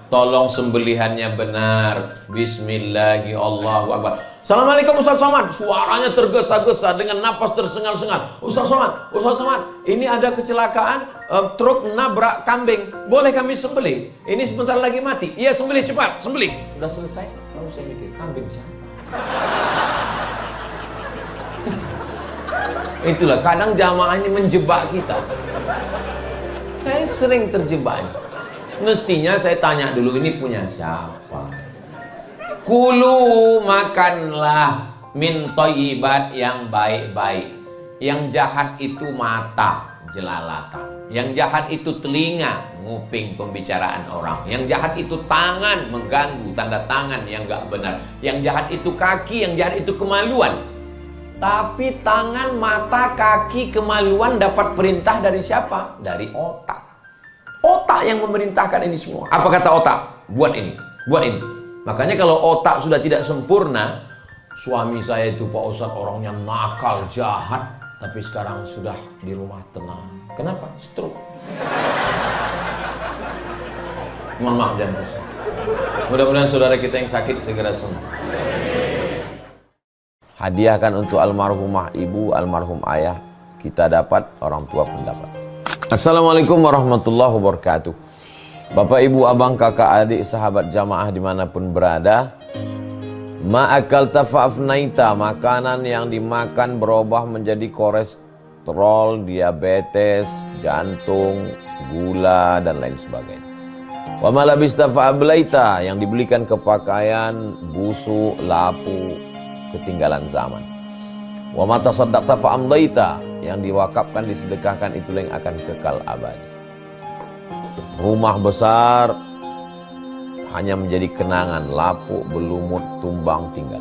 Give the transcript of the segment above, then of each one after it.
Tolong sembelihannya benar. Bismillahirrahmanirrahim. Allahu Akbar. Assalamualaikum Ustaz Somad. Suaranya tergesa-gesa dengan napas tersengal-sengal. Ustaz Somad, ini ada kecelakaan, truk nabrak kambing. Boleh kami sembelih? Ini sebentar lagi mati. Iya, sembelih cepat, sembelih. Sudah selesai. Lalu saya mikir, kambing siapa? Itulah kadang jamaah ini menjebak kita. Saya sering terjebak. Mestinya saya tanya dulu, ini punya siapa? Kulu, makanlah min thayyibat, yang baik-baik. Yang jahat itu mata, jelalatan. Yang jahat itu telinga, nguping pembicaraan orang. Yang jahat itu tangan, mengganggu tanda tangan yang gak benar. Yang jahat itu kaki, yang jahat itu kemaluan. Tapi tangan, mata, kaki, kemaluan dapat perintah dari siapa? Dari otak. Otak yang memerintahkan ini semua. Apa kata otak? Buat ini, buat ini. Makanya kalau otak sudah tidak sempurna, suami saya itu Pak Ustadz orangnya nakal, jahat, tapi sekarang sudah di rumah tenang. Kenapa? Stroke. Mohon maaf jangan besar. Mudah-mudahan saudara kita yang sakit segera sembuh. Hadiahkan untuk almarhumah ibu, almarhum ayah. Kita dapat, orang tua pun dapat. Assalamualaikum warahmatullahi wabarakatuh. Bapak, ibu, abang, kakak, adik, sahabat jamaah dimanapun berada. Ma'akal tafa'afnaita, makanan yang dimakan berubah menjadi kolesterol, diabetes, jantung, gula, dan lain sebagainya. Wa malabista fa'ablaita, yang dibelikan ke pakaian, busuk, lapu, ketinggalan zaman. Wa mata saddaqta fa'amdaita, yang diwakafkan, disedekahkan, itu yang akan kekal abadi. Rumah besar hanya menjadi kenangan, lapuk, berlumut, tumbang, tinggal.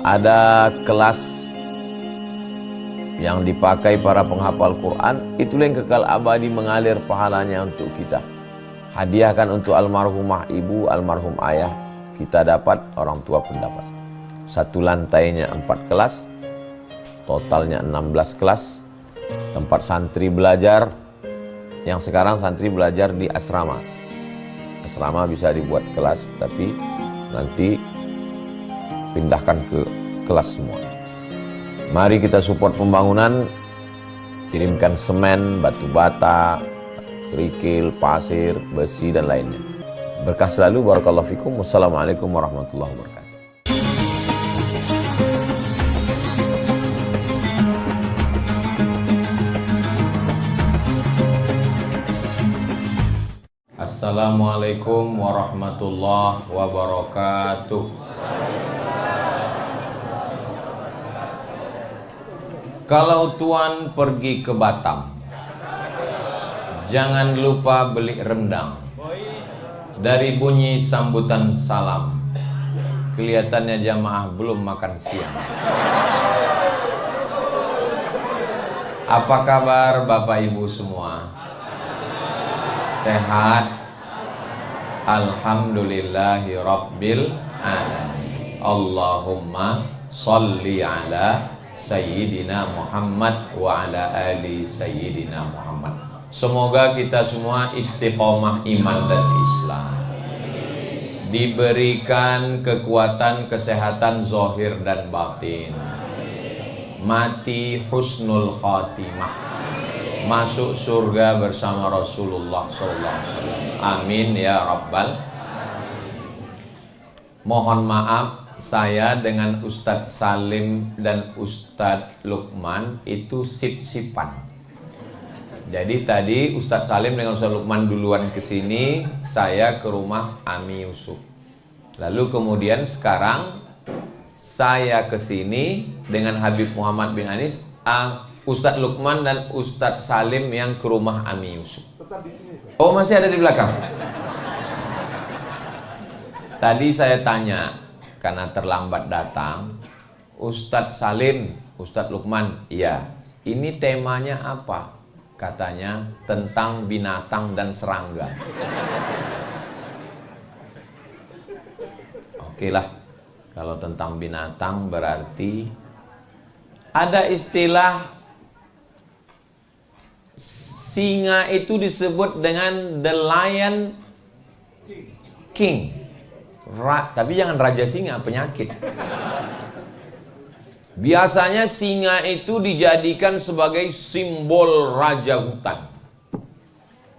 Ada kelas yang dipakai para penghafal Quran, itu yang kekal abadi, mengalir pahalanya untuk kita. Hadiahkan untuk almarhumah ibu, almarhum ayah. Kita dapat, orang tua pun dapat. Satu lantainya 4 kelas, totalnya 16 kelas. Tempat santri belajar. Yang sekarang santri belajar di asrama. Asrama bisa dibuat kelas, tapi nanti pindahkan ke kelas semua. Mari kita support pembangunan. Kirimkan semen, batu bata, kerikil, pasir, besi, dan lainnya. Berkah selalu. Barakallahu fikum. Wassalamualaikum warahmatullahi wabarakatuh. Assalamualaikum warahmatullahi wabarakatuh. Kalau tuan pergi ke Batam, jangan lupa beli rendang. Dari bunyi sambutan salam, kelihatannya jamaah belum makan siang. Apa kabar Bapak Ibu semua? Sehat? Alhamdulillahi Rabbil Alamin. Allahumma salli ala Sayyidina Muhammad wa ala ali Sayyidina Muhammad. Semoga kita semua istiqomah iman dan Islam, diberikan kekuatan, kesehatan zahir dan batin, mati husnul khatimah, masuk surga bersama Rasulullah SAW. Amin ya Rabbal. Mohon maaf, saya dengan Ustadz Salim dan Ustadz Lukman itu sip-sipan. Jadi tadi Ustadz Salim dengan Ustadz Lukman duluan ke sini, saya ke rumah Ami Yusuf. Lalu kemudian sekarang saya ke sini dengan Habib Muhammad bin Anis, Ustadz Lukman dan Ustadz Salim yang ke rumah Ami Yusuf. Oh, masih ada di belakang. Tadi saya tanya, karena terlambat datang, Ustadz Salim, Ustadz Lukman, iya, ini temanya apa? Katanya tentang binatang dan serangga. Oke lah, kalau tentang binatang berarti ada istilah singa itu disebut dengan the lion king. Tapi jangan raja singa, penyakit. Biasanya singa itu dijadikan sebagai simbol raja hutan.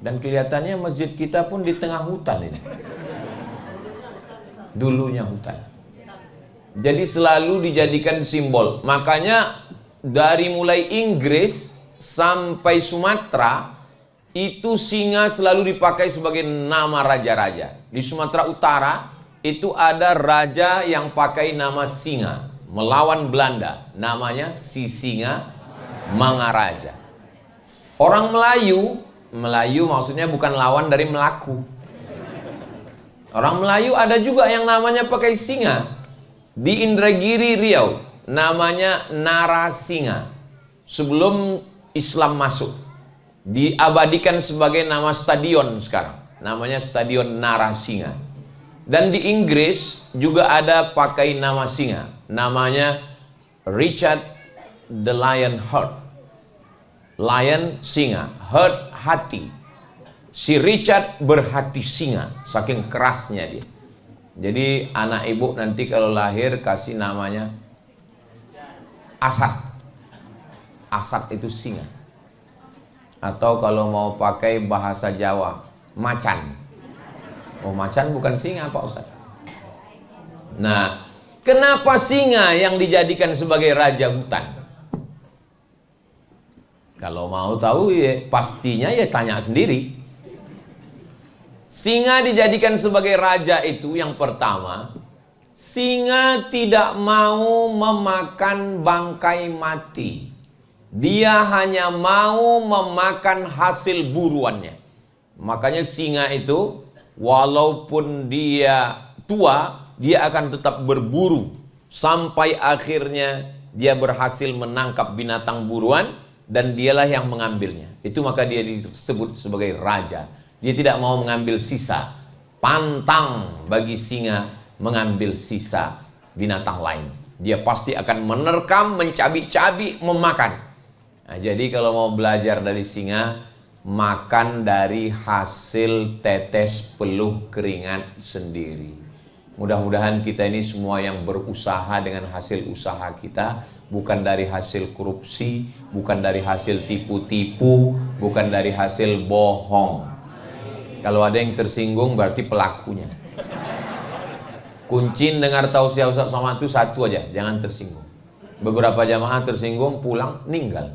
Dan kelihatannya masjid kita pun di tengah hutan ini. Dulunya hutan. Jadi selalu dijadikan simbol. Makanya dari mulai Inggris sampai Sumatera, itu singa selalu dipakai sebagai nama raja-raja. Di Sumatera Utara itu ada raja yang pakai nama singa melawan Belanda, namanya si Singa Mangaraja. Orang Melayu maksudnya bukan lawan dari Melaku. Orang Melayu ada juga yang namanya pakai singa. Di Indragiri Riau namanya Narasinga. Sebelum Islam masuk, diabadikan sebagai nama stadion sekarang, namanya Stadion Narasinga. Dan di Inggris juga ada pakai nama singa, namanya Richard the Lion Heart. Lion singa, heart hati. Si Richard berhati singa, saking kerasnya dia. Jadi anak ibu nanti kalau lahir kasih namanya Asad. Asad itu singa. Atau kalau mau pakai bahasa Jawa, macan. Oh, macan bukan singa Pak Ustaz. Nah, kenapa singa yang dijadikan sebagai raja hutan? Kalau mau tahu ya pastinya ya tanya sendiri. Singa dijadikan sebagai raja itu yang pertama, singa tidak mau memakan bangkai mati. Dia hanya mau memakan hasil buruannya. Makanya singa itu walaupun dia tua, dia akan tetap berburu sampai akhirnya dia berhasil menangkap binatang buruan dan dialah yang mengambilnya. Itu maka dia disebut sebagai raja. Dia tidak mau mengambil sisa. Pantang bagi singa mengambil sisa binatang lain. Dia pasti akan menerkam, mencabik-cabik, memakan. Nah, jadi kalau mau belajar dari singa, makan dari hasil tetes peluh keringat sendiri. Mudah-mudahan kita ini semua yang berusaha dengan hasil usaha kita, bukan dari hasil korupsi, bukan dari hasil tipu-tipu, bukan dari hasil bohong. Kalau ada yang tersinggung berarti pelakunya. Kuncin dengar tausiah Ustaz Somad itu satu aja, jangan tersinggung. Beberapa jamaah tersinggung pulang ninggal.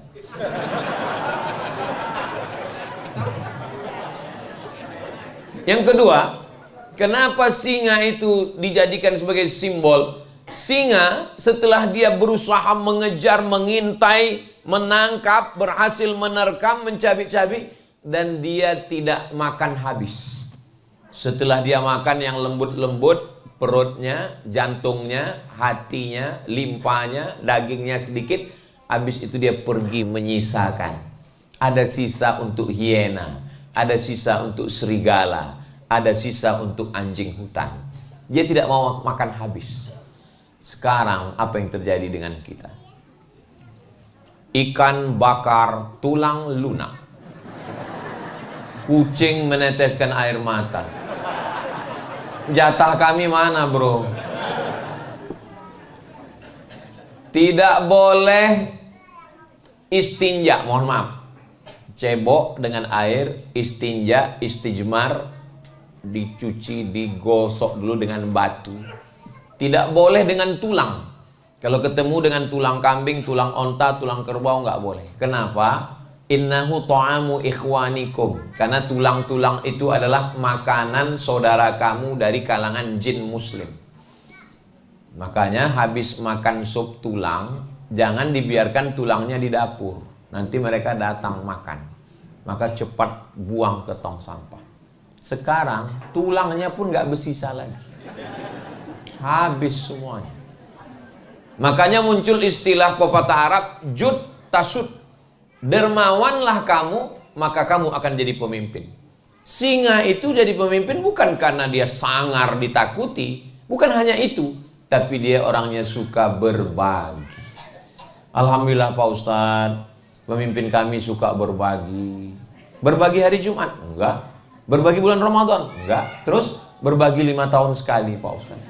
Yang kedua, kenapa singa itu dijadikan sebagai simbol? Singa setelah dia berusaha mengejar, mengintai, menangkap, berhasil menerkam, mencabik-cabik, dan dia tidak makan habis. Setelah dia makan yang lembut-lembut, perutnya, jantungnya, hatinya, limpanya, dagingnya sedikit, habis itu dia pergi menyisakan. Ada sisa untuk hiena, ada sisa untuk serigala, ada sisa untuk anjing hutan. Dia tidak mau makan habis. Sekarang apa yang terjadi dengan kita? Ikan bakar tulang lunak. Kucing meneteskan air mata. Jatah kami mana, bro? Tidak boleh istinja, mohon maaf. Cebok dengan air, istinja, istijmar, dicuci, digosok dulu dengan batu. Tidak boleh dengan tulang. Kalau ketemu dengan tulang kambing, tulang onta, tulang kerbau nggak boleh. Kenapa? Innahu ta'amu ikhwanikum. Karena tulang-tulang itu adalah makanan saudara kamu dari kalangan jin muslim. Makanya habis makan sup tulang, jangan dibiarkan tulangnya di dapur. Nanti mereka datang makan. Maka cepat buang ke tong sampah. Sekarang tulangnya pun nggak bersisa lagi. Habis semuanya. Makanya muncul istilah pepatah Arab, jud tasud. Dermawanlah kamu, maka kamu akan jadi pemimpin. Singa itu jadi pemimpin bukan karena dia sangar ditakuti, bukan hanya itu, tapi dia orangnya suka berbagi. Alhamdulillah Pak Ustadz, pemimpin kami suka berbagi. Berbagi hari Jumat? Enggak. Berbagi bulan Ramadan? Enggak. Terus berbagi 5 tahun sekali Pak Ustaz.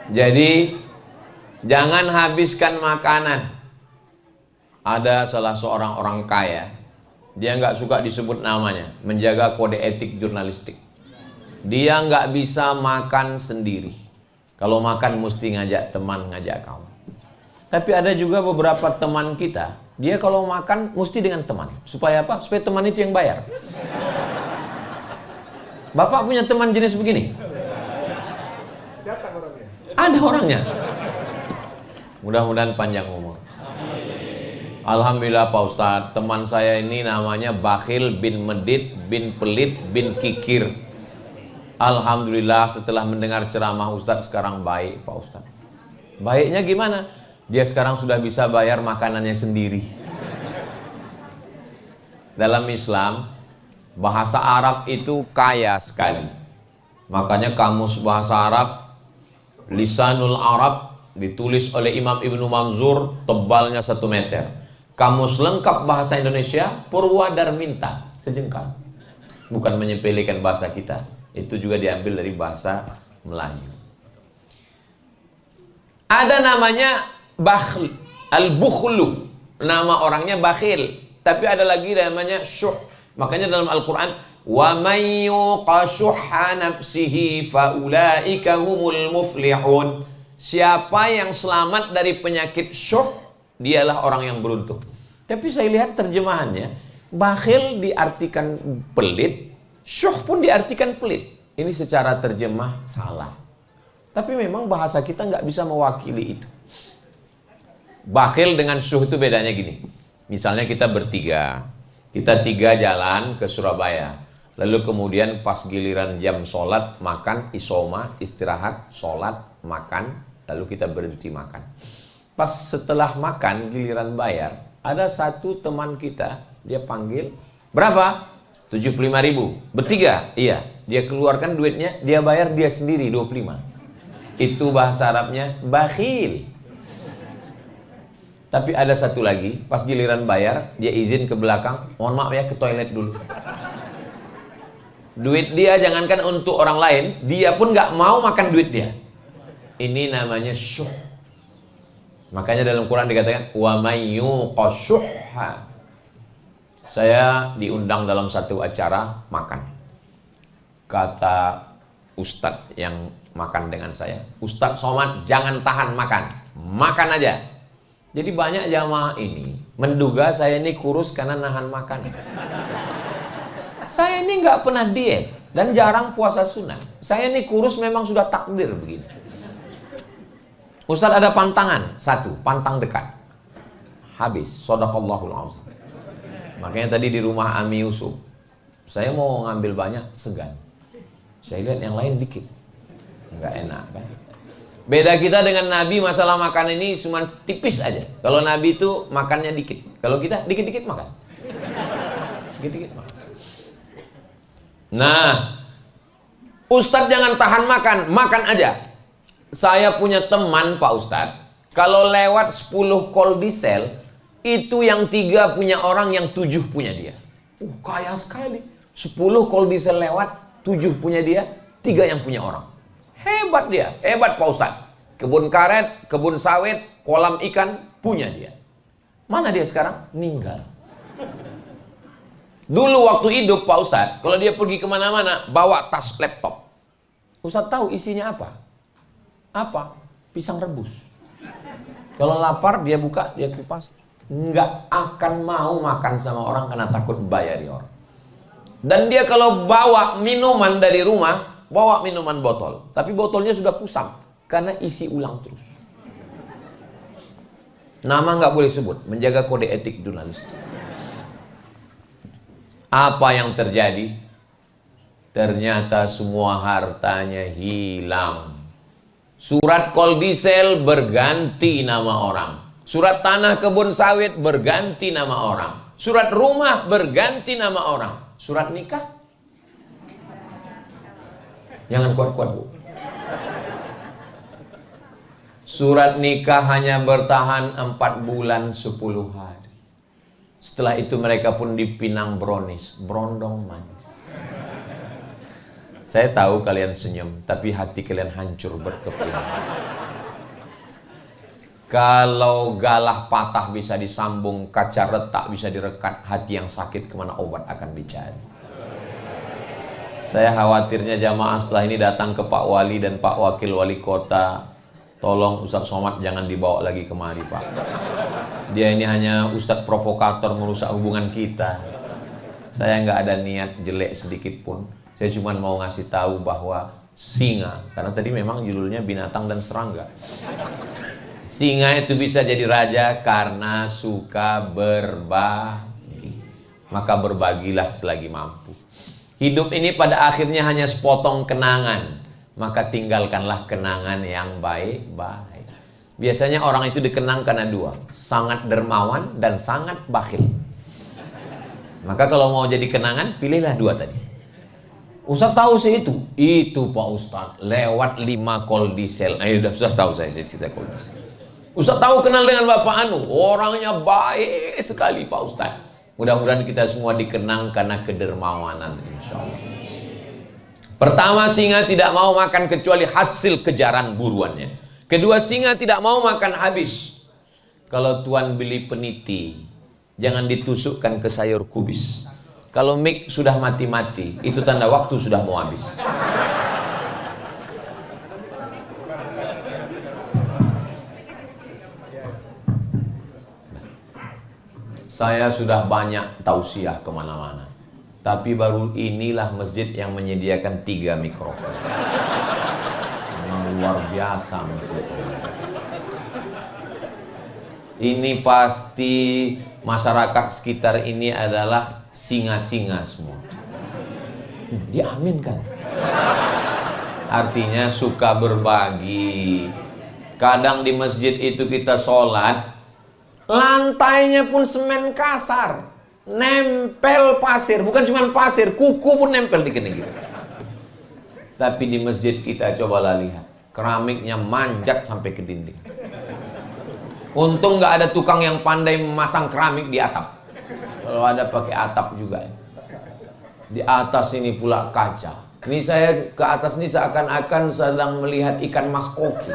Jadi jangan habiskan makanan. Ada salah seorang orang kaya, dia nggak suka disebut namanya, menjaga kode etik jurnalistik. Dia nggak bisa makan sendiri. Kalau makan mesti ngajak teman, ngajak kawan. Tapi ada juga beberapa teman kita, dia kalau makan mesti dengan teman. Supaya apa? Supaya teman itu yang bayar. Bapak punya teman jenis begini? Ada orangnya. Mudah-mudahan panjang umur. Alhamdulillah Pak Ustadz, teman saya ini namanya Bakhil bin Medit bin Pelit bin Kikir. Alhamdulillah setelah mendengar ceramah Ustadz sekarang baik Pak Ustadz. Baiknya gimana? Dia sekarang sudah bisa bayar makanannya sendiri. Dalam Islam, bahasa Arab itu kaya sekali. Makanya kamus bahasa Arab, Lisanul Arab, ditulis oleh Imam Ibnu Manzur, tebalnya 1 meter. Kamus lengkap bahasa Indonesia, Purwadarminta, sejengkal. Bukan menyepelekan bahasa kita. Itu juga diambil dari bahasa Melayu. Ada namanya Bakhl, Al-Bukhlu. Nama orangnya Bakhil. Tapi ada lagi namanya Syuh. Makanya dalam Al-Quran, wa may yuqa syuhha nafsihi faulaika humul muflihun. Siapa yang selamat dari penyakit syuh, dialah orang yang beruntung. Tapi saya lihat terjemahannya, bakhil diartikan pelit, syuh pun diartikan pelit. Ini secara terjemah salah. Tapi memang bahasa kita nggak bisa mewakili itu. Bakhil dengan syuh itu bedanya gini. Misalnya kita bertiga, kita 3 jalan ke Surabaya. Lalu kemudian pas giliran jam sholat, makan, isoma, istirahat, sholat, makan, lalu kita berhenti makan. Pas setelah makan, giliran bayar, ada satu teman kita, dia panggil, berapa? 75.000. Bertiga? Iya. Dia keluarkan duitnya, dia bayar dia sendiri 25. Itu bahasa Arabnya bakhil. Tapi ada satu lagi, pas giliran bayar, dia izin ke belakang, mohon maaf ya, ke toilet dulu. Duit dia jangankan untuk orang lain, dia pun nggak mau makan duit dia. Ini namanya syuh. Makanya dalam Quran dikatakan wa may yuqa syuhha. Saya diundang dalam satu acara makan. Kata ustadz yang makan dengan saya, Ustadz Somad jangan tahan makan, makan aja. Jadi banyak jamaah ini menduga saya ini kurus karena nahan makan. Saya ini nggak pernah diet dan jarang puasa sunnah. Saya ini kurus memang sudah takdir begini. Ustadz ada pantangan, 1, pantang dekat. Habis, shadaqallahul azim. Makanya tadi di rumah Ami Yusuf, saya mau ngambil banyak, segan. Saya lihat yang lain dikit, nggak enak kan. Beda kita dengan Nabi masalah makan ini cuma tipis aja. Kalau Nabi itu makannya dikit. Kalau kita dikit-dikit makan. Dikit-dikit makan. Nah, Ustadz jangan tahan makan, makan aja. Saya punya teman Pak Ustadz, kalau lewat 10 kol diesel, itu yang 3 punya orang, yang 7 punya dia. Kaya sekali. 10 kol diesel lewat, 7 punya dia, 3 yang punya orang. Hebat dia, hebat Pak Ustadz. Kebun karet, kebun sawit, kolam ikan, punya dia. Mana dia sekarang? Meninggal. Dulu waktu hidup Pak Ustadz, kalau dia pergi kemana-mana, bawa tas laptop. Ustadz tahu isinya apa? Apa? Pisang rebus. Kalau lapar dia buka, dia kupas. Nggak akan mau makan sama orang karena takut bayari orang. Dan dia kalau bawa minuman dari rumah, bawa minuman botol, tapi botolnya sudah kusam karena isi ulang terus. Nama nggak boleh sebut, menjaga kode etik jurnalistik. Apa yang terjadi? Ternyata semua hartanya hilang. Surat kol diesel berganti nama orang. Surat tanah kebun sawit berganti nama orang. Surat rumah berganti nama orang. Surat nikah? Jangan kuat-kuat, Bu. Surat nikah hanya bertahan 4 bulan 10 hari. Setelah itu mereka pun dipinang brownies, brondong manis. Saya tahu kalian senyum, tapi hati kalian hancur berkeping. Kalau galah patah bisa disambung, kaca retak bisa direkat, hati yang sakit kemana obat akan dicari. Saya khawatirnya jamaah setelah ini datang ke Pak Wali dan Pak Wakil Wali Kota, tolong Ustadz Somad jangan dibawa lagi kemari Pak. Dia ini hanya Ustadz provokator merusak hubungan kita. Saya nggak ada niat jelek sedikit pun. Saya cuma mau ngasih tahu bahwa singa, karena tadi memang judulnya binatang dan serangga. Singa itu bisa jadi raja karena suka berbagi. Maka berbagilah selagi mampu. Hidup ini pada akhirnya hanya sepotong kenangan. Maka tinggalkanlah kenangan yang baik-baik. Biasanya orang itu dikenang karena dua, sangat dermawan dan sangat bakhil. Maka kalau mau jadi kenangan, pilihlah dua tadi. Ustaz tahu sih itu Pak Ustaz lewat 5 call diesel. Sudah tahu saya cerita call diesel. Ustaz tahu kenal dengan Bapak Anu, orangnya baik sekali Pak Ustaz. Mudah-mudahan kita semua dikenang karena kedermawanan, insya Allah. Pertama, singa tidak mau makan kecuali hasil kejaran buruannya. Kedua, singa tidak mau makan habis. Kalau tuan beli peniti, jangan ditusukkan ke sayur kubis. Kalau mik sudah mati-mati, itu tanda waktu sudah mau habis. Saya sudah banyak tausiah kemana-mana, tapi baru inilah masjid yang menyediakan 3 mikrofon. Luar biasa masjid ini. Pasti masyarakat sekitar ini adalah singa-singa semua. Diaminkan. Artinya suka berbagi. Kadang di masjid itu kita sholat, lantainya pun semen kasar, nempel pasir. Bukan cuma pasir, kuku pun nempel di gini gitu. Tapi di masjid kita cobalah lihat, keramiknya manjat sampai ke dinding. Untung nggak ada tukang yang pandai memasang keramik di atap. Kalau ada pakai atap juga. Di atas ini pula kaca. Ini saya ke atas ini seakan-akan sedang melihat ikan mas koki.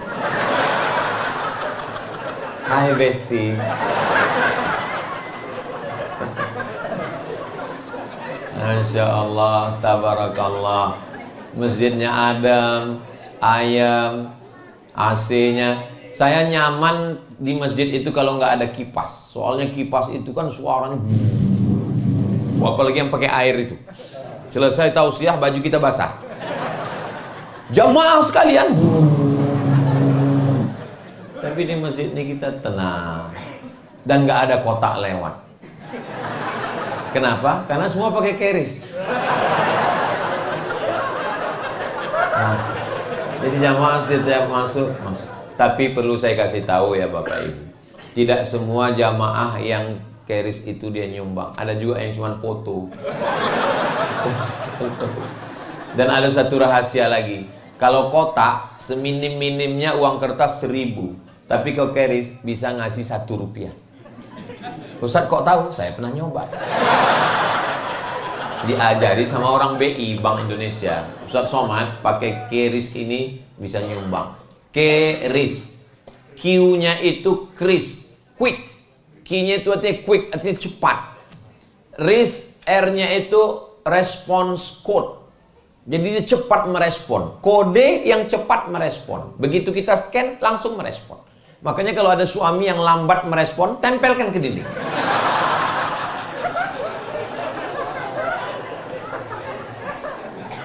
Hai Besti. Masya Allah, tabarakallah. Masjidnya adem, ayam, AC-nya. Saya nyaman di masjid itu kalau nggak ada kipas. Soalnya kipas itu kan suaranya, apalagi yang pakai air itu. Selesai tausiah, baju kita basah. Jamaah sekalian. Tapi di masjid ini kita tenang dan nggak ada kotak lewat. Kenapa? Karena semua pakai keris. Jadi jamaah setiap masuk. Tapi perlu saya kasih tahu ya Bapak Ibu, tidak semua jamaah yang keris itu dia nyumbang. Ada juga yang cuma foto. Dan ada satu rahasia lagi. Kalau kotak seminim-minimnya uang kertas 1000, tapi kalau keris bisa ngasih 1 rupiah. Ustaz kok tahu? Saya pernah nyoba. Diajari sama orang BI, Bank Indonesia. Ustaz Somad pakai keris ini bisa nyumbang. Keris, Q-nya itu kris, quick. Q-nya itu artinya quick, artinya cepat. RIS, R-nya itu response code. Jadi dia cepat merespon. Kode yang cepat merespon. Begitu kita scan, langsung merespon. Makanya kalau ada suami yang lambat merespon, tempelkan ke dinding.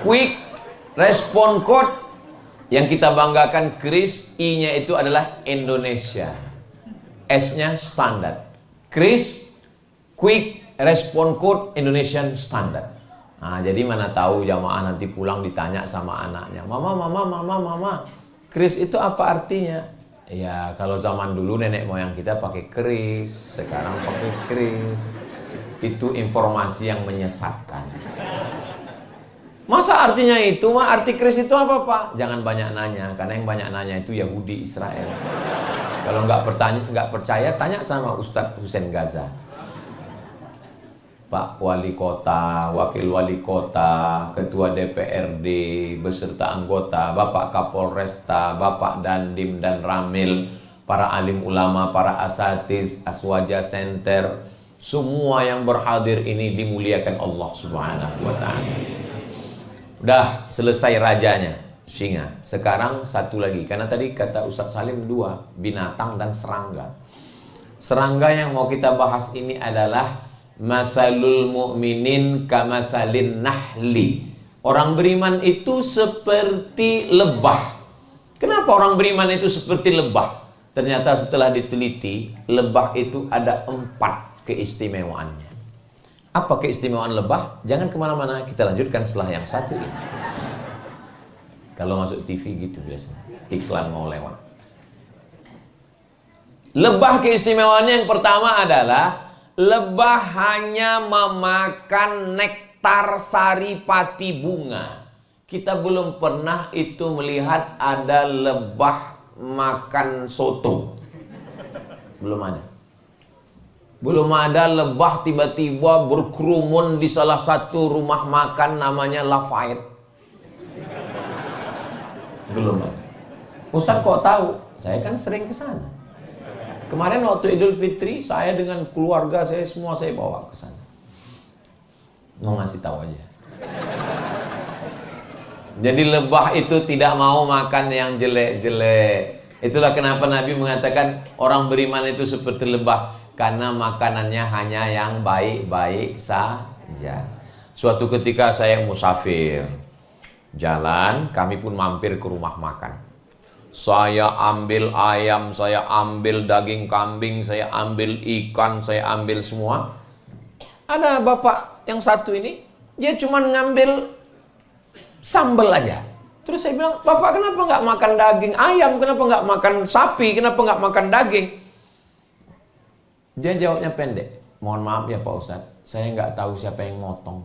Quick respon code. Yang kita banggakan kris, I-nya itu adalah Indonesia, S-nya standar. Kris, Quick Response Code Indonesian Standard. Nah, jadi mana tahu jamaah nanti pulang ditanya sama anaknya, Mama, kris itu apa artinya? Ya, kalau zaman dulu nenek moyang kita pakai kris, sekarang pakai kris. Itu informasi yang menyesatkan. Masa artinya itu, arti kris itu apa Pak? Jangan banyak nanya, karena yang banyak nanya itu Yahudi Israel. Kalau nggak percaya, tanya sama Ustadz Hussein Gaza. Pak Wali Kota, Wakil Wali Kota, Ketua DPRD, beserta anggota, Bapak Kapolresta, Bapak Dandim dan Ramil, para alim ulama, para asatiz, Aswaja Center, semua yang berhadir ini dimuliakan Allah Subhanahu wa Ta'ala. Udah selesai rajanya, singa. Sekarang satu lagi, karena tadi kata Ustaz Salim dua, binatang dan serangga. Serangga yang mau kita bahas ini adalah masalul mu'minin kamatsalin nahli. Orang beriman itu seperti lebah. Kenapa orang beriman itu seperti lebah? Ternyata setelah diteliti, lebah itu ada 4 keistimewaannya. Apa keistimewaan lebah? Jangan kemana-mana, kita lanjutkan setelah yang satu ini. Kalau masuk TV gitu biasanya, iklan mau lewat. Lebah keistimewaannya yang pertama adalah lebah hanya memakan nektar saripati bunga. Kita belum pernah itu melihat ada lebah makan soto. Belum ada. Belum ada lebah tiba-tiba berkerumun di salah satu rumah makan namanya Lafayette. Belum ada. Ustaz kok tahu? Saya kan sering ke sana. Kemarin waktu Idul Fitri, saya dengan keluarga saya semua saya bawa ke sana. Mau ngasih tahu aja. Jadi lebah itu tidak mau makan yang jelek-jelek. Itulah kenapa Nabi mengatakan orang beriman itu seperti lebah, karena makanannya hanya yang baik-baik saja. Suatu ketika saya musafir, jalan, kami pun mampir ke rumah makan. Saya ambil ayam, saya ambil daging kambing, saya ambil ikan, saya ambil semua. Ada bapak yang satu ini, dia cuma ngambil sambal aja. Terus saya bilang, Bapak kenapa nggak makan daging ayam? Kenapa nggak makan sapi? Kenapa nggak makan daging? Dia jawabnya pendek. Mohon maaf ya Pak Ustadz, saya nggak tahu siapa yang motong.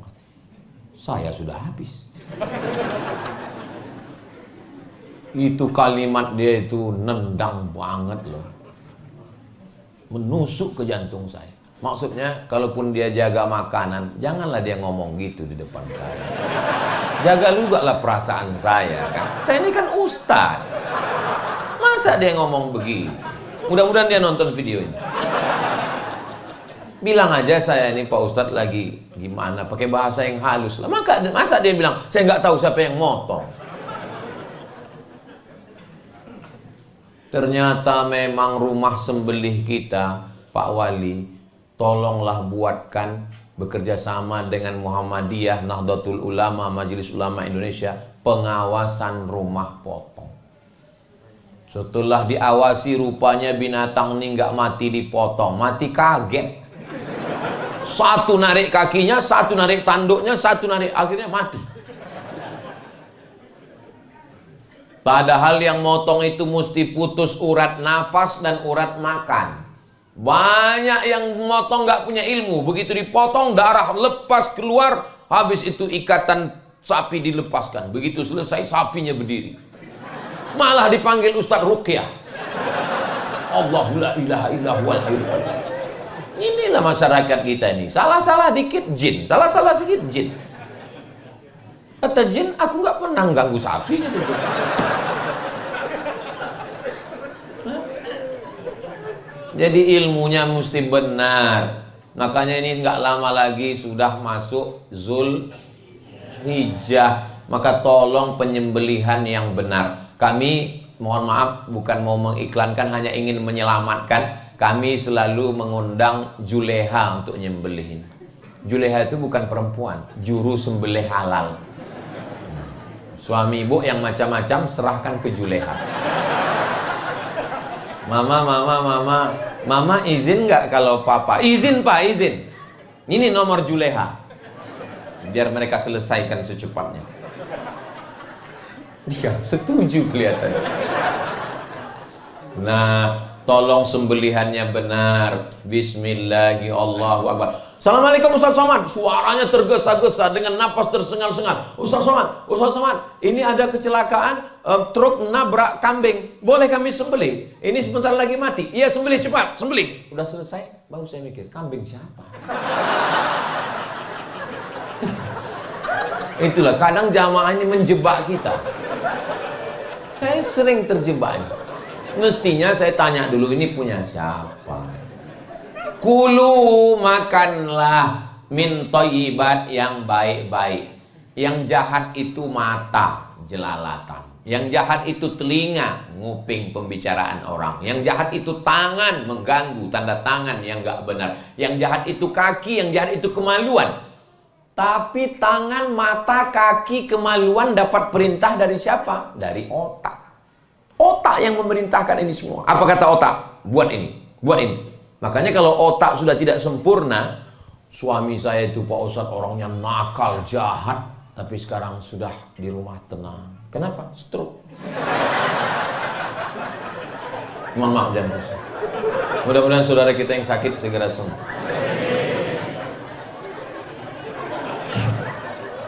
Saya sudah habis. Itu kalimat dia itu nendang banget loh. Menusuk ke jantung saya. Maksudnya kalaupun dia jaga makanan, janganlah dia ngomong gitu di depan saya. Jaga juga lah perasaan saya kan. Saya ini kan ustaz. Masa dia ngomong begitu? Mudah-mudahan dia nonton video ini. Bilang aja saya ini Pak Ustadz lagi gimana, pakai bahasa yang halus lah. Masa dia bilang saya nggak tahu siapa yang motong. Ternyata memang rumah sembelih kita, Pak Wali, tolonglah buatkan bekerja sama dengan Muhammadiyah, Nahdlatul Ulama, Majelis Ulama Indonesia, pengawasan rumah potong. Setelah diawasi rupanya binatang ini nggak mati dipotong, mati kaget. Satu narik kakinya, satu narik tanduknya, satu narik, akhirnya mati. Padahal yang motong itu mesti putus urat nafas dan urat makan. Banyak yang motong nggak punya ilmu. Begitu dipotong darah lepas keluar, habis itu ikatan sapi dilepaskan. Begitu selesai sapinya berdiri. Malah dipanggil Ustadz Ruqyah. Allahu la ilaha illa huwal hayyul qayyum. Inilah masyarakat kita ini. Salah-salah dikit jin, salah-salah sedikit jin. Kata jin, aku nggak pernah ganggu sapi gitu. Jadi ilmunya mesti benar. Makanya ini nggak lama lagi sudah masuk Zulhijjah. Maka tolong penyembelihan yang benar. Kami mohon maaf bukan mau mengiklankan, hanya ingin menyelamatkan. Kami selalu mengundang juleha untuk nyembelihin. Juleha itu bukan perempuan, juru sembelih halal. Suami ibu yang macam-macam serahkan ke juleha. Mama izin nggak kalau papa? Izin Pak, izin. Ini nomor juleha. Biar mereka selesaikan secepatnya. Dia setuju kelihatannya. Nah, tolong sembelihannya benar. Bismillahirrahmanirrahim. Allahu Akbar. Assalamualaikum Ustaz Somad. Suaranya tergesa-gesa dengan napas tersengal-sengal. Ustaz Somad, ini ada kecelakaan, truk nabrak kambing. Boleh kami sembelih? Ini sebentar lagi mati. Iya, sembelih cepat, sembelih. Udah selesai, baru saya mikir, kambing siapa? Itulah kadang jamaah ini menjebak kita. Saya sering terjebak. Mestinya saya tanya dulu, ini punya siapa? Kulu, makanlah min thayyibat, yang baik-baik. Yang jahat itu mata, jelalatan. Yang jahat itu telinga, nguping pembicaraan orang. Yang jahat itu tangan, mengganggu tanda tangan yang gak benar. Yang jahat itu kaki, yang jahat itu kemaluan. Tapi tangan, mata, kaki, kemaluan dapat perintah dari siapa? Dari otak. Otak yang memerintahkan ini semua. Apa kata otak? Buat ini, buat ini. Makanya kalau otak sudah tidak sempurna, suami saya itu Pak Ustadz orangnya nakal, jahat, tapi sekarang sudah di rumah tenang. Kenapa? Stroke. Mohon maaf jangan besar. Mudah-mudahan saudara kita yang sakit segera sembuh.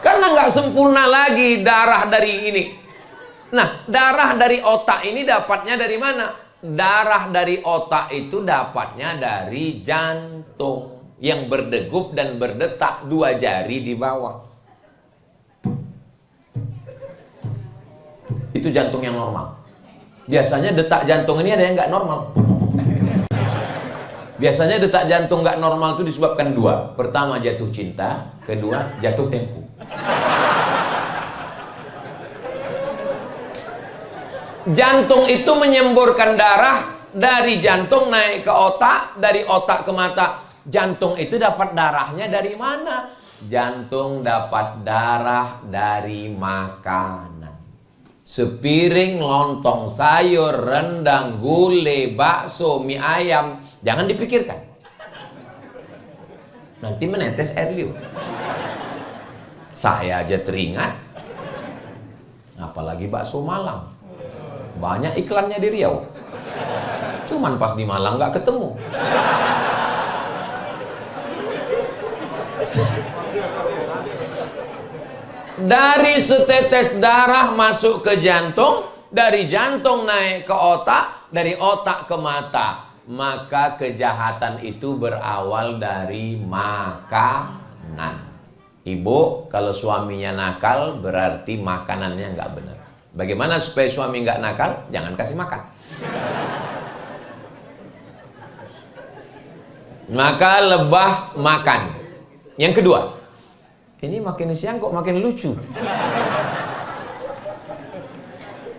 Karena nggak sempurna lagi darah dari ini. Nah, darah dari otak ini dapatnya dari mana? Darah dari otak itu dapatnya dari jantung yang berdegup dan berdetak 2 jari di bawah. Itu jantung yang normal. Biasanya detak jantung ini ada yang nggak normal. Biasanya detak jantung nggak normal itu disebabkan 2. Pertama jatuh cinta, kedua jatuh tempo. Jantung itu menyemburkan darah dari jantung naik ke otak, dari otak ke mata. Jantung itu dapat darahnya dari mana? Jantung dapat darah dari makanan. Sepiring lontong sayur, rendang, gulai, bakso, mie ayam, jangan dipikirkan. Nanti menetes air liur. Saya aja teringat. Apalagi bakso Malang. Banyak iklannya di Riau. Cuman pas di Malang nggak ketemu. Dari setetes darah masuk ke jantung, dari jantung naik ke otak, dari otak ke mata. Maka kejahatan itu berawal dari makanan. Ibu, kalau suaminya nakal berarti makanannya nggak benar. Bagaimana supaya suami nggak nakal? Jangan kasih makan. Maka lebah makan. Yang kedua, ini makin siang kok makin lucu.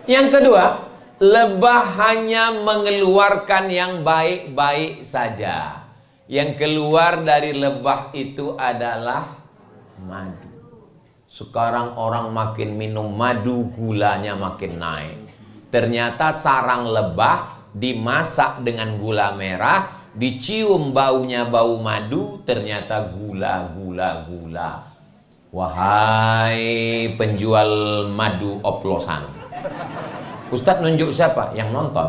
Yang kedua, lebah hanya mengeluarkan yang baik-baik saja. Yang keluar dari lebah itu adalah madu. Sekarang orang makin minum madu, gulanya makin naik. Ternyata sarang lebah dimasak dengan gula merah, dicium baunya bau madu, ternyata gula. Wahai penjual madu oplosan. Ustadz nunjuk siapa? Yang nonton.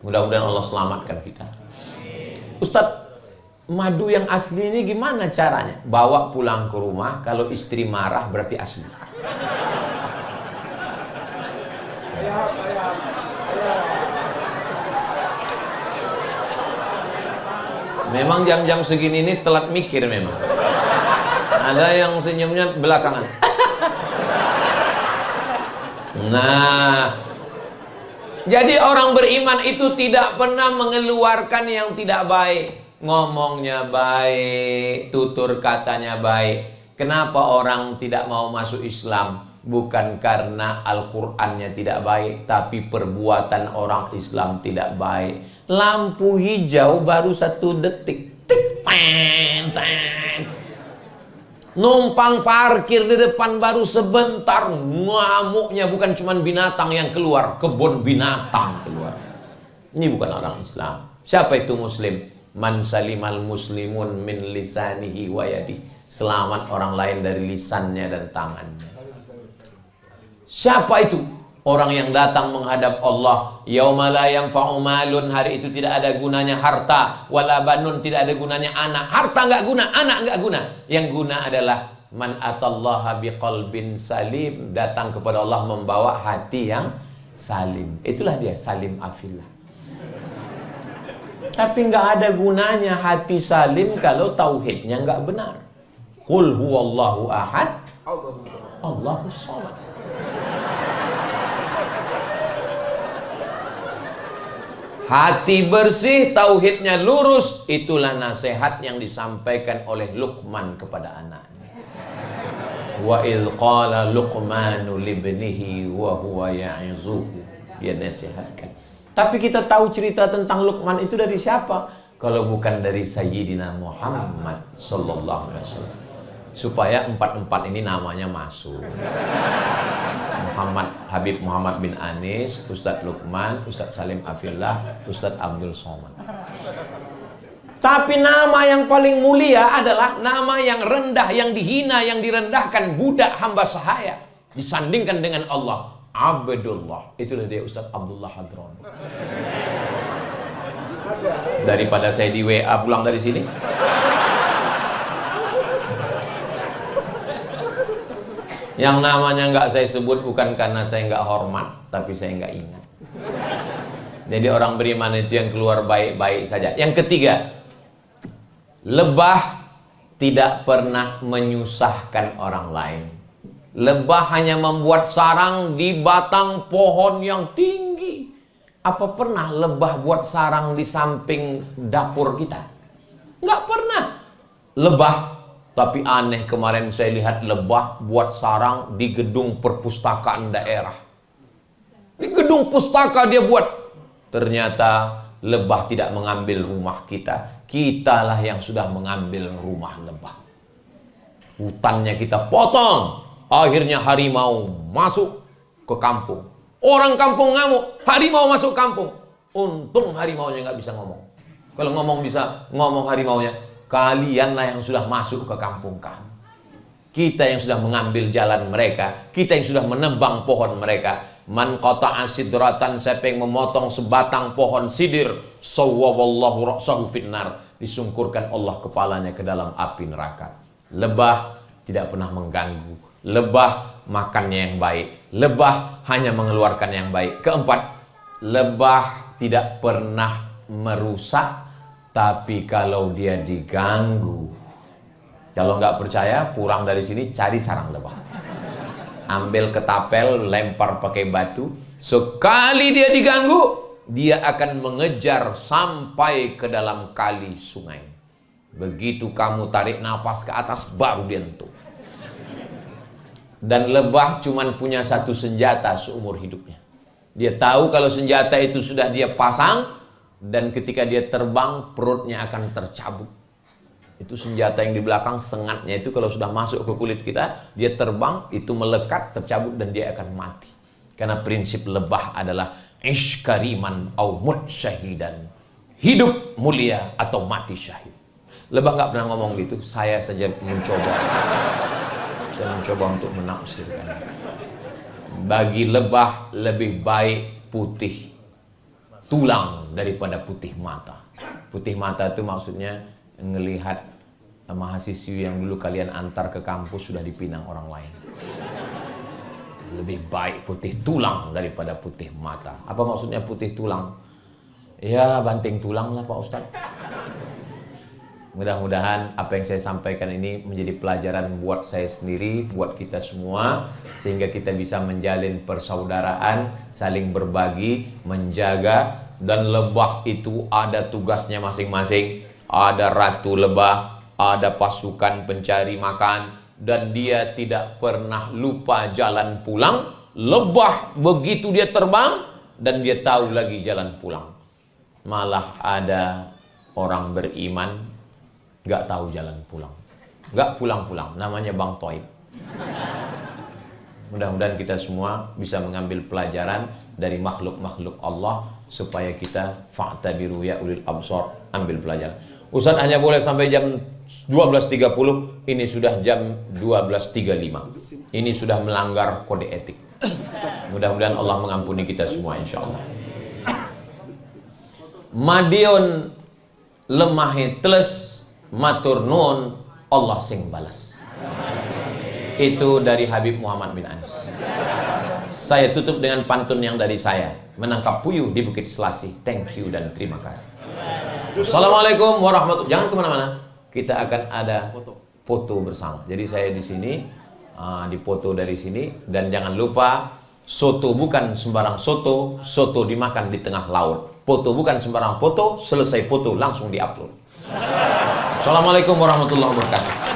Mudah-mudahan Allah selamatkan kita. Ustadz, madu yang asli ini gimana caranya? Bawa pulang ke rumah, kalau istri marah berarti asli. Memang jam-jam segini ini telat mikir memang. Ada yang senyumnya belakangan. Nah, jadi orang beriman itu tidak pernah mengeluarkan yang tidak baik. Ngomongnya baik, tutur katanya baik. Kenapa orang tidak mau masuk Islam? Bukan karena Al-Qur'annya tidak baik, tapi perbuatan orang Islam tidak baik. Lampu hijau baru 1 detik. Tik, pen, ten. Numpang parkir di depan baru sebentar, ngamuknya bukan cuma binatang yang keluar, kebun binatang keluar. Ini bukan orang Islam. Siapa itu muslim? Man salimal muslimun min lisanihi wa yadihi. Selamat orang lain dari lisannya dan tangannya. Siapa itu? Orang yang datang menghadap Allah. Yauma la yanfa'u malun, hari itu tidak ada gunanya harta, wala banun, tidak ada gunanya anak. Harta enggak guna, anak enggak guna. Yang guna adalah man atallaha biqalbin salim, datang kepada Allah membawa hati yang salim. Itulah dia salim afillah. Tapi nggak ada gunanya hati salim kalau tauhidnya nggak benar. Qul huwallahu ahad, Allahus samad. Hati bersih, tauhidnya lurus, itulah nasihat yang disampaikan oleh Luqman kepada anaknya. Wa idh qala Luqmanu libnihi wa huwa ya'izuhu. Dia nasihatkan. Tapi kita tahu cerita tentang Luqman itu dari siapa? Kalau bukan dari Sayyidina Muhammad sallallahu alaihi wasallam. Supaya empat-empat ini namanya masuk. Habib Muhammad bin Anis, Ustadz Luqman, Ustadz Salim Afillah, Ustadz Abdul Somad. Tapi nama yang paling mulia adalah nama yang rendah, yang dihina, yang direndahkan, budak hamba sahaya, disandingkan dengan Allah, Abdullah. Itulah dia Ustadz Abdullah Hadron. Daripada saya di WA pulang dari sini, yang namanya nggak saya sebut bukan karena saya nggak hormat, tapi saya nggak ingat. Jadi orang beriman itu yang keluar baik-baik saja. Yang ketiga, lebah tidak pernah menyusahkan orang lain. Lebah hanya membuat sarang di batang pohon yang tinggi. Apa pernah lebah buat sarang di samping dapur kita? Nggak pernah. Lebah. Tapi aneh, kemarin saya lihat lebah buat sarang di gedung perpustakaan daerah. Di gedung pustaka dia buat. Ternyata lebah tidak mengambil rumah kita. Kitalah yang sudah mengambil rumah lebah. Hutannya kita potong. Akhirnya harimau masuk ke kampung. Orang kampung ngamuk, harimau masuk kampung. Untung harimaunya nggak bisa ngomong. Kalau ngomong bisa ngomong harimaunya. Kalianlah yang sudah masuk ke kampung kami. Kita yang sudah mengambil jalan mereka. Kita yang sudah menebang pohon mereka. Man qata'a sidratan, siapa yang memotong sebatang pohon sidir, sawwallahu ra'sahu finnar, disungkurkan Allah kepalanya ke dalam api neraka. Lebah tidak pernah mengganggu. Lebah makannya yang baik. Lebah hanya mengeluarkan yang baik. Keempat, lebah tidak pernah merusak. Tapi kalau dia diganggu, kalau nggak percaya, pulang dari sini cari sarang lebah. Ambil ketapel, lempar pakai batu. Sekali dia diganggu, dia akan mengejar sampai ke dalam kali sungai. Begitu kamu tarik nafas ke atas, baru dia entuk. Dan lebah cuman punya satu senjata seumur hidupnya. Dia tahu kalau senjata itu sudah dia pasang, dan ketika dia terbang, perutnya akan tercabut. Itu senjata yang di belakang, sengatnya itu kalau sudah masuk ke kulit kita, dia terbang, itu melekat, tercabut, dan dia akan mati. Karena prinsip lebah adalah ish kariman au mut syahidan. Hidup mulia atau mati syahid. Lebah nggak pernah ngomong gitu. Saya saja mencoba. Saya mencoba untuk menafsirkan. Bagi lebah lebih baik putih tulang daripada putih mata. Putih mata itu maksudnya ngelihat mahasiswi yang dulu kalian antar ke kampus sudah dipinang orang lain. Lebih baik putih tulang daripada putih mata. Apa maksudnya putih tulang? Ya banting tulang lah Pak Ustadz. Mudah-mudahan apa yang saya sampaikan ini menjadi pelajaran buat saya sendiri, buat kita semua, sehingga kita bisa menjalin persaudaraan, saling berbagi, menjaga. Dan lebah itu ada tugasnya masing-masing. Ada ratu lebah, ada pasukan pencari makan, dan dia tidak pernah lupa jalan pulang. Lebah begitu dia terbang, dan dia tahu lagi jalan pulang. Malah ada orang beriman nggak tahu jalan pulang, nggak pulang-pulang, namanya Bang Toib. Mudah-mudahan kita semua bisa mengambil pelajaran dari makhluk-makhluk Allah, supaya kita fa'tabiru ya ulil absar, ambil pelajaran. Ustaz hanya boleh sampai jam 12.30, ini sudah jam 12.35. Ini sudah melanggar kode etik. Mudah-mudahan Allah mengampuni kita semua insyaallah. Madiun lemahe teles matur nuwun Allah sing balas. Itu dari Habib Muhammad bin Anis. Saya tutup dengan pantun yang dari saya. Menangkap puyuh di Bukit Selasih. Thank you dan terima kasih. Assalamualaikum warahmatullahi wabarakatuh. Jangan kemana-mana. Kita akan ada foto bersama. Jadi saya di sini, dipoto dari sini, dan jangan lupa soto bukan sembarang soto, soto dimakan di tengah laut. Foto bukan sembarang foto, selesai foto langsung diupload. Assalamualaikum warahmatullahi wabarakatuh.